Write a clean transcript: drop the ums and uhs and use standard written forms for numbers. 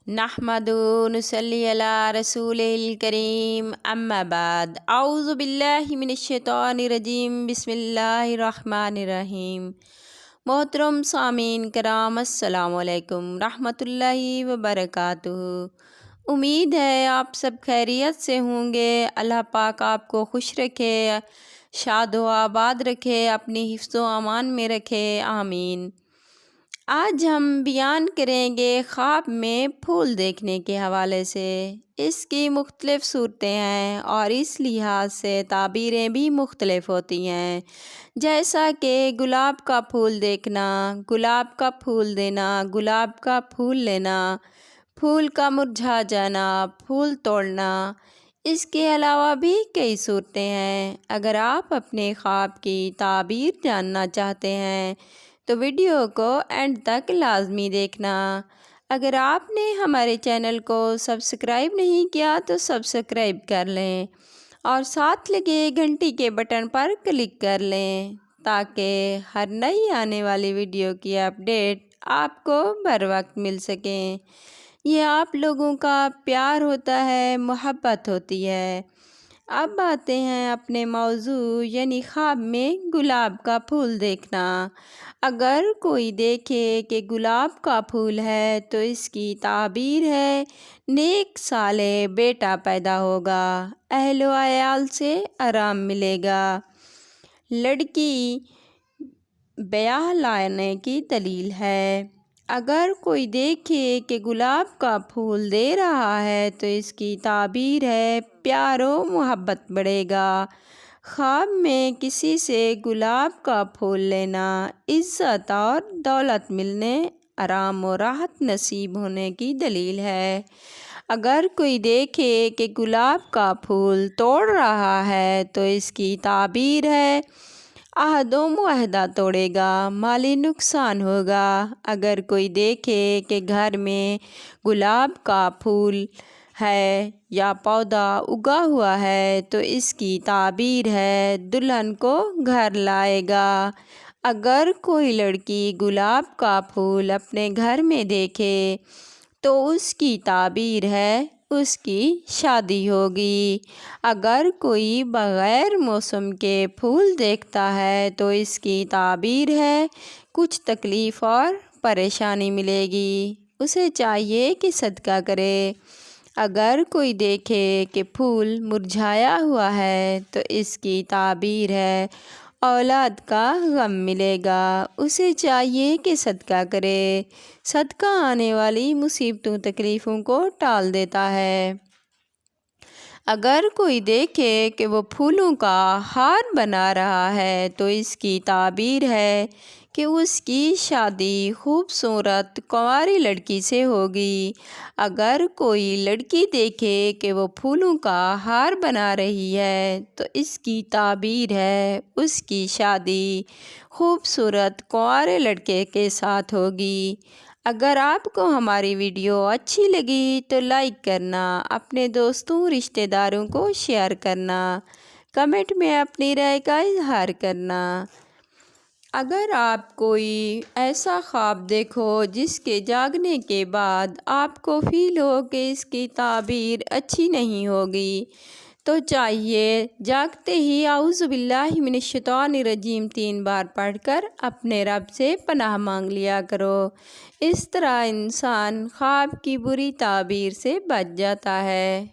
نحمدُ نصلی علی رسولِہ الکریم اما بعد اعوذ باللہ من الشیطان الرجیم بسم اللہ الرحمن الرحیم۔ محترم سامعین کرام السلام علیکم رحمۃ اللہ وبرکاتہ۔ امید ہے آپ سب خیریت سے ہوں گے۔ اللہ پاک آپ کو خوش رکھے، شاد و آباد رکھے، اپنی حفظ و امان میں رکھے، آمین۔ آج ہم بیان کریں گے خواب میں پھول دیکھنے کے حوالے سے۔ اس کی مختلف صورتیں ہیں اور اس لحاظ سے تعبیریں بھی مختلف ہوتی ہیں، جیسا کہ گلاب کا پھول دیکھنا، گلاب کا پھول دینا، گلاب کا پھول لینا، پھول کا مرجھا جانا، پھول توڑنا۔ اس کے علاوہ بھی کئی صورتیں ہیں۔ اگر آپ اپنے خواب کی تعبیر جاننا چاہتے ہیں تو ویڈیو کو اینڈ تک لازمی دیکھنا۔ اگر آپ نے ہمارے چینل کو سبسکرائب نہیں کیا تو سبسکرائب کر لیں اور ساتھ لگے گھنٹی کے بٹن پر کلک کر لیں تاکہ ہر نئی آنے والی ویڈیو کی اپڈیٹ آپ کو بر وقت مل سکیں۔ یہ آپ لوگوں کا پیار ہوتا ہے، محبت ہوتی ہے۔ اب آتے ہیں اپنے موضوع یعنی خواب میں گلاب کا پھول دیکھنا۔ اگر کوئی دیکھے کہ گلاب کا پھول ہے تو اس کی تعبیر ہے نیک صالح بیٹا پیدا ہوگا، اہل و عیال سے آرام ملے گا، لڑکی بیاہ لانے کی دلیل ہے۔ اگر کوئی دیکھے کہ گلاب کا پھول دے رہا ہے تو اس کی تعبیر ہے پیار و محبت بڑھے گا۔ خواب میں کسی سے گلاب کا پھول لینا عزت اور دولت ملنے، آرام و راحت نصیب ہونے کی دلیل ہے۔ اگر کوئی دیکھے کہ گلاب کا پھول توڑ رہا ہے تو اس کی تعبیر ہے عہد و معاہدہ توڑے گا، مالی نقصان ہوگا۔ اگر کوئی دیکھے کہ گھر میں گلاب کا پھول ہے یا پودا اگا ہوا ہے تو اس کی تعبیر ہے دلہن کو گھر لائے گا۔ اگر کوئی لڑکی گلاب کا پھول اپنے گھر میں دیکھے تو اس کی تعبیر ہے اس کی شادی ہوگی۔ اگر کوئی بغیر موسم کے پھول دیکھتا ہے تو اس کی تعبیر ہے کچھ تکلیف اور پریشانی ملے گی، اسے چاہیے کہ صدقہ کرے۔ اگر کوئی دیکھے کہ پھول مرجھایا ہوا ہے تو اس کی تعبیر ہے اولاد کا غم ملے گا، اسے چاہیے کہ صدقہ کرے۔ صدقہ آنے والی مصیبتوں تکلیفوں کو ٹال دیتا ہے۔ اگر کوئی دیکھے کہ وہ پھولوں کا ہار بنا رہا ہے تو اس کی تعبیر ہے کہ اس کی شادی خوبصورت کنواری لڑکی سے ہوگی۔ اگر کوئی لڑکی دیکھے کہ وہ پھولوں کا ہار بنا رہی ہے تو اس کی تعبیر ہے اس کی شادی خوبصورت کنوارے لڑکے کے ساتھ ہوگی۔ اگر آپ کو ہماری ویڈیو اچھی لگی تو لائک کرنا، اپنے دوستوں رشتہ داروں کو شیئر کرنا، کمنٹ میں اپنی رائے کا اظہار کرنا۔ اگر آپ کوئی ایسا خواب دیکھو جس کے جاگنے کے بعد آپ کو فیل ہو کہ اس کی تعبیر اچھی نہیں ہوگی تو چاہیے جاگتے ہی اعوذ باللہ من الشیطان الرجیم 3 بار پڑھ کر اپنے رب سے پناہ مانگ لیا کرو۔ اس طرح انسان خواب کی بری تعبیر سے بچ جاتا ہے۔